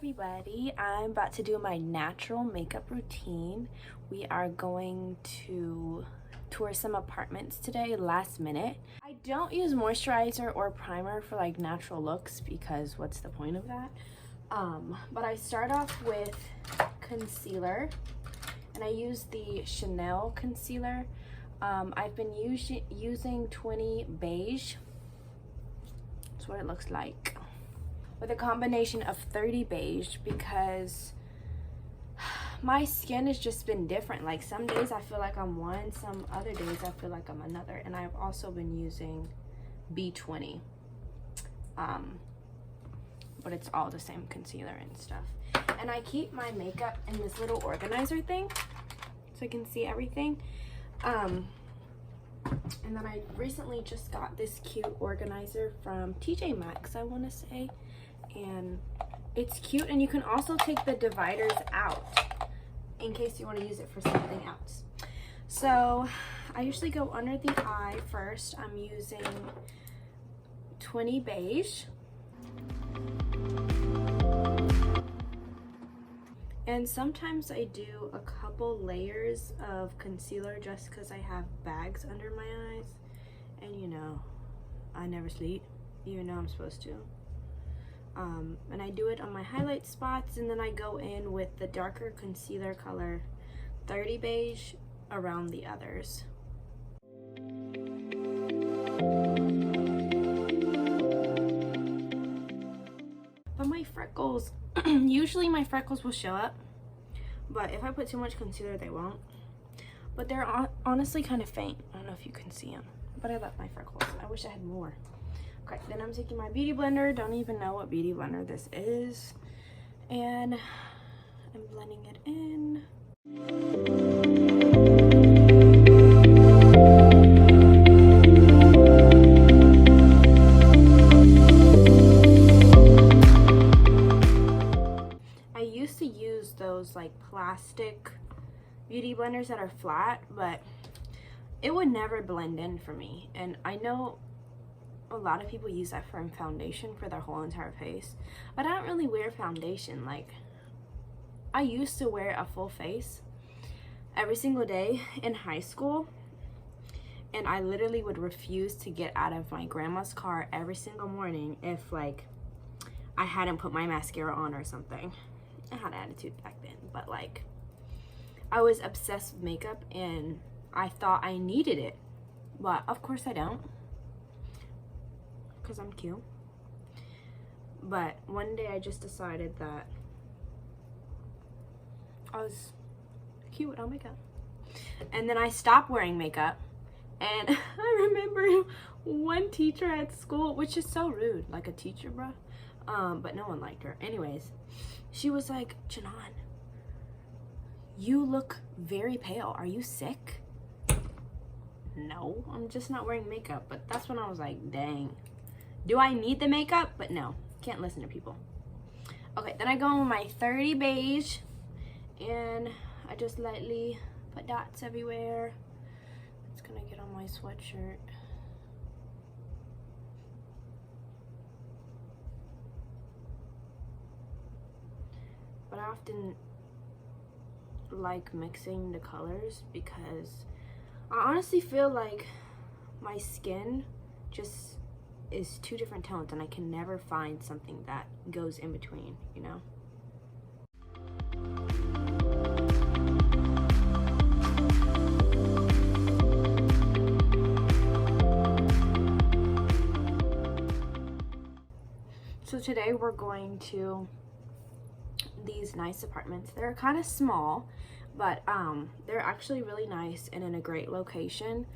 everybody, I'm about to do my natural makeup routine. We are going to tour some apartments today, last minute. I don't use moisturizer or primer for like natural looks because what's the point of that? But I start off with concealer, and I use the Chanel concealer. I've been using 20 Beige. That's what it looks like, with a combination of 30 Beige, because my skin has just been different. Like some days I feel like I'm one, some other days I feel like I'm another. And I've also been using B20, but it's all the same concealer and stuff. And I keep my makeup in this little organizer thing so I can see everything. And then I recently just got this cute organizer from TJ Maxx, I want to say, and it's cute. And you can also take the dividers out in case you want to use it for something else. So I usually go under the eye first. I'm using 20 Beige, and sometimes I do a couple layers of concealer just because I have bags under my eyes, and you know, I never sleep even though I'm supposed to. And I do it on my highlight spots, and then I go in with the darker concealer color 30 Beige around the others. But my freckles, usually my freckles will show up, but if I put too much concealer they won't. But they're honestly kind of faint. I don't know if you can see them, but I love my freckles. I wish I had more. Okay, then I'm taking my beauty blender. Don't even know what beauty blender this is, and I'm blending it in. I used to use those like plastic beauty blenders that are flat, but it would never blend in for me. And I know a lot of people use that for foundation for their whole entire face, but I don't really wear foundation. Like, I used to wear a full face every single day in high school, and I literally would refuse to get out of my grandma's car every single morning if like I hadn't put my mascara on or something. I had an attitude back then, but like I was obsessed with makeup and I thought I needed it, but of course I don't, because I'm cute. But one day I just decided that I was cute without makeup, and then I stopped wearing makeup. And I remember one teacher at school, which is so rude, like a teacher, bro, but no one liked her. Anyways, she was like, "Janan, you look very pale. Are you sick?" No, I'm just not wearing makeup. But that's when I was like, dang, do I need the makeup? But no, can't listen to people. Okay, then I go in with my 30 Beige, and I just lightly put dots everywhere. It's gonna get on my sweatshirt. But I often like mixing the colors because I honestly feel like my skin just is two different tones, and I can never find something that goes in between, you know? So today we're going to these nice apartments. They're kind of small, but they're actually really nice and in a great location.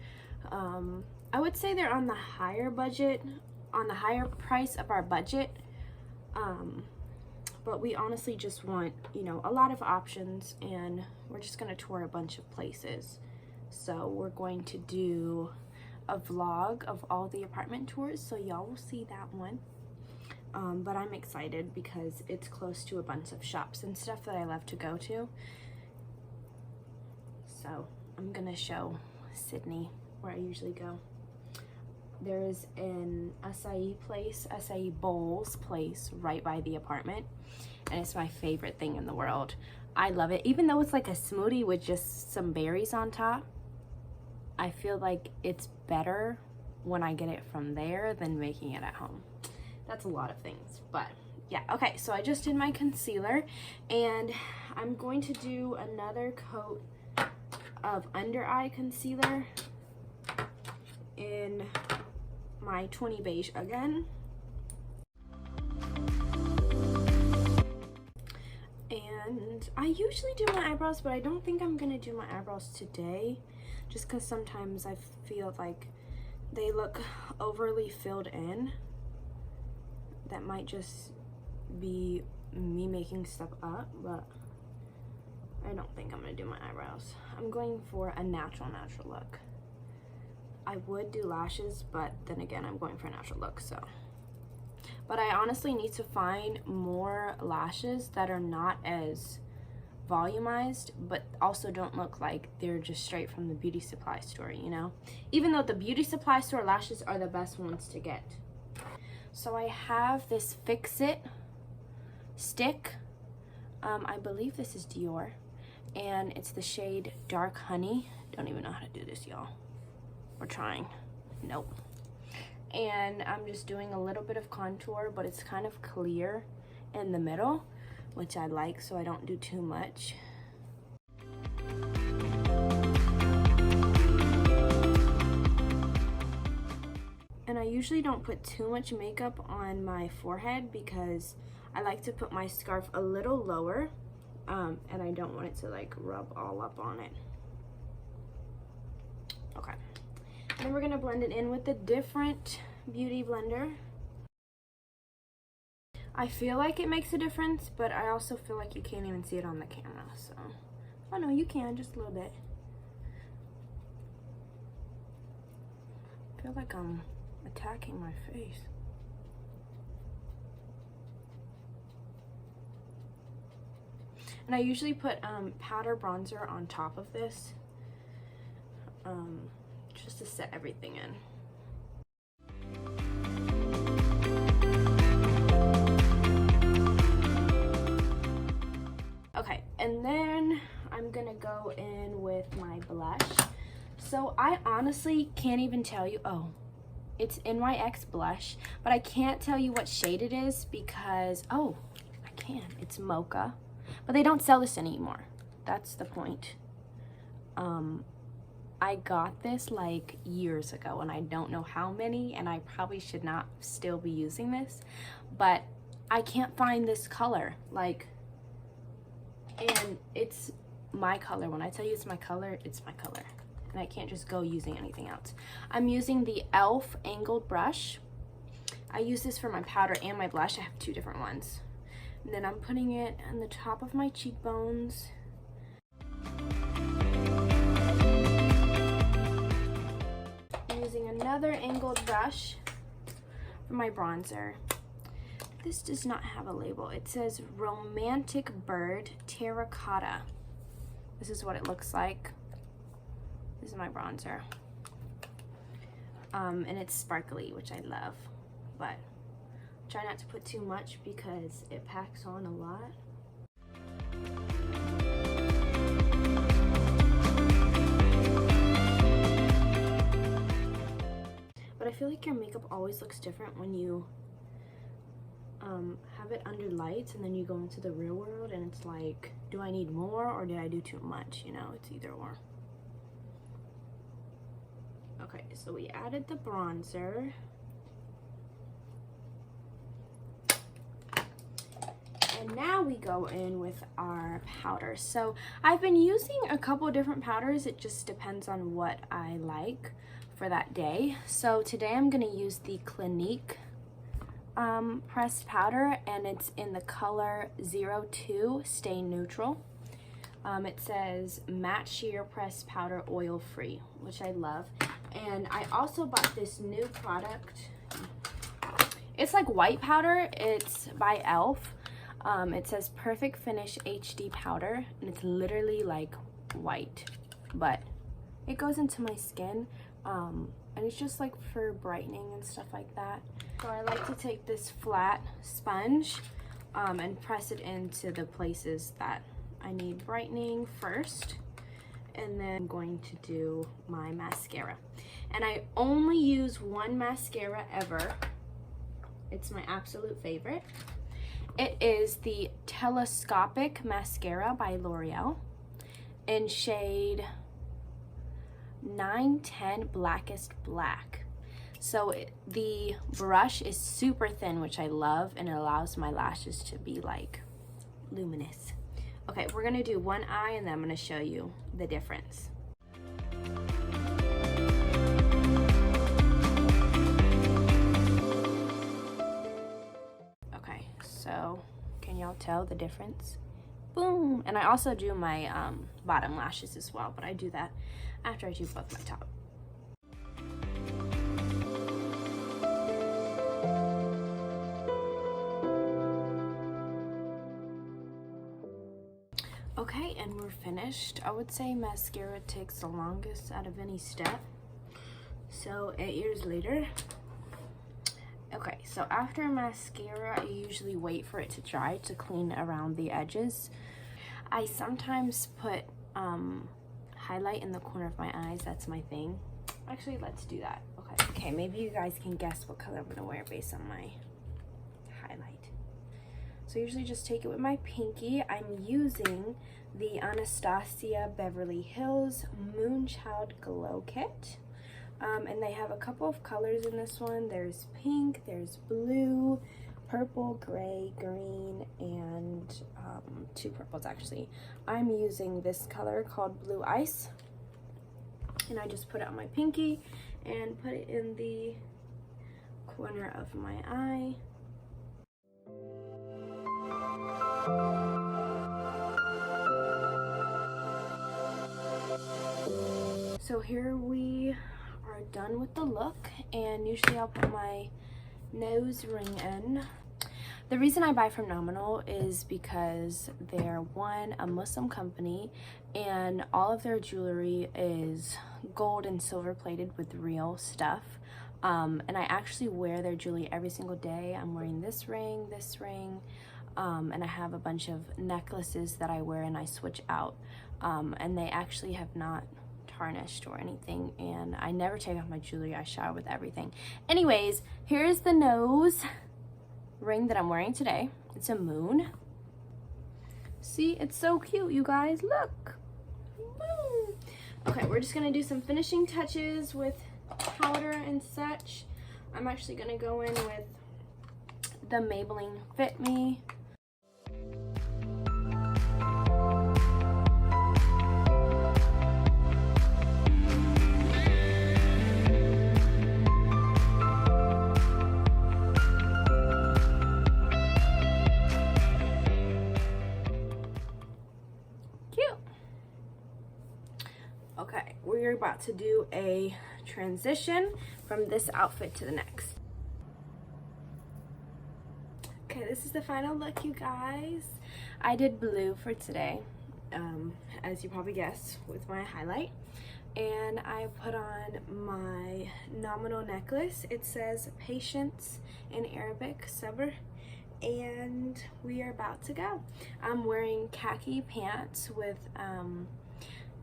I would say they're on the higher budget, on the higher price of our budget, but we honestly just want, you know, a lot of options, and we're just going to tour a bunch of places. So we're going to do a vlog of all the apartment tours, so y'all will see that one. But I'm excited because it's close to a bunch of shops and stuff that I love to go to. So I'm gonna show Sydney where I usually go. There is an acai bowls place right by the apartment, and it's my favorite thing in the world. I love it. Even though it's like a smoothie with just some berries on top, I feel like it's better when I get it from there than making it at home. That's a lot of things, but yeah. Okay, so I just did my concealer, and I'm going to do another coat of under eye concealer in my 20 beige again. And I usually do my eyebrows, but I don't think I'm gonna do my eyebrows today, just because sometimes I feel like they look overly filled in. That might just be me making stuff up, but I don't think I'm gonna do my eyebrows. I'm going for a natural look. I would do lashes, but then again, I'm going for a natural look, so. But I honestly need to find more lashes that are not as volumized, but also don't look like they're just straight from the beauty supply store, you know? Even though the beauty supply store lashes are the best ones to get. So I have this Fix It stick. I believe this is Dior, and it's the shade Dark Honey. Don't even know how to do this, y'all. We're trying. Nope. And I'm just doing a little bit of contour, but it's kind of clear in the middle, which I like, so I don't do too much. And I usually don't put too much makeup on my forehead because I like to put my scarf a little lower, and I don't want it to like rub all up on it. Okay. Then we're gonna blend it in with a different beauty blender. I feel like it makes a difference, but I also feel like you can't even see it on the camera, so. Oh no, you can, just a little bit. I feel like I'm attacking my face. And I usually put powder bronzer on top of this, just to set everything in. Okay, and then I'm gonna go in with my blush. So I honestly can't even tell you, oh, it's NYX blush, but I can't tell you what shade it is because, oh, I can, it's Mocha, but they don't sell this anymore. That's the point. I got this like years ago, and I don't know how many, and I probably should not still be using this, but I can't find this color, like, and it's my color. When I tell you it's my color, it's my color, and I can't just go using anything else. I'm using the e.l.f. angled brush. I use this for my powder and my blush. I have two different ones. And then I'm putting it on the top of my cheekbones. I'm using another angled brush for my bronzer. This does not have a label. It says Romantic Bird Terracotta. This is what it looks like. This is my bronzer. And it's sparkly, which I love, but try not to put too much because it packs on a lot. But I feel like your makeup always looks different when you have it under lights and then you go into the real world and it's like, do I need more or did I do too much? You know, it's either or. Okay, so we added the bronzer. And now we go in with our powder. So I've been using a couple different powders. It just depends on what I like for that day. So today I'm gonna use the Clinique pressed powder, and it's in the color 02 Stay Neutral. It says matte sheer pressed powder, oil free, which I love. And I also bought this new product. It's like white powder. It's by e.l.f. It says Perfect Finish HD powder, and it's literally like white, but it goes into my skin, and it's just like for brightening and stuff like that. So I like to take this flat sponge and press it into the places that I need brightening first. And then I'm going to do my mascara. And I only use one mascara ever. It's my absolute favorite. It is the Telescopic Mascara by L'Oreal in shade 910 Blackest Black. So the brush is super thin, which I love, and it allows my lashes to be like luminous. Okay, we're gonna do one eye and then I'm gonna show you the difference. Okay, so can y'all tell the difference? Boom! And I also do my bottom lashes as well, but I do that after I do both my top. Okay, and we're finished. I would say mascara takes the longest out of any step. So 8 years later. Okay, so after mascara, I usually wait for it to dry to clean around the edges. I sometimes put highlight in the corner of my eyes. That's my thing. Actually, let's do that. Okay, maybe you guys can guess what color I'm gonna wear based on my highlight. So I usually just take it with my pinky. I'm using the Anastasia Beverly Hills Moonchild Glow Kit. And they have a couple of colors in this one. There's pink, there's blue, purple, gray, green, and two purples actually. I'm using this color called Blue Ice. And I just put it on my pinky and put it in the corner of my eye. So here we are done with the look, and usually I'll put my nose ring in. The reason I buy from Nominal is because they're a Muslim company, and all of their jewelry is gold and silver plated with real stuff. And I actually wear their jewelry every single day. I'm wearing this ring, and I have a bunch of necklaces that I wear and I switch out. And they actually have not tarnished or anything, and I never take off my jewelry. I shower with everything. Anyways, here's the nose ring that I'm wearing today. It's a moon. See, it's so cute, you guys. Look. Boom. Okay, we're just gonna do some finishing touches with powder and such. I'm actually gonna go in with the Maybelline Fit Me. Okay, we're about to do a transition from this outfit to the next. Okay, this is the final look, you guys. I did blue for today, as you probably guessed, with my highlight. And I put on my Nominal necklace. It says Patience in Arabic, Sabr. And we are about to go. I'm wearing khaki pants with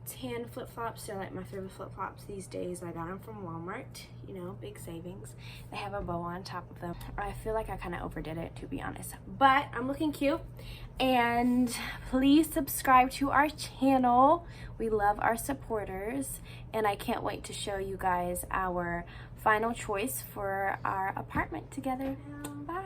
tan flip-flops. They're like my favorite flip-flops these days. I got them from Walmart, you know, big savings. They have a bow on top of them. I feel like I kind of overdid it, to be honest, but I'm looking cute. And please subscribe to our channel. We love our supporters, and I can't wait to show you guys our final choice for our apartment together. Bye.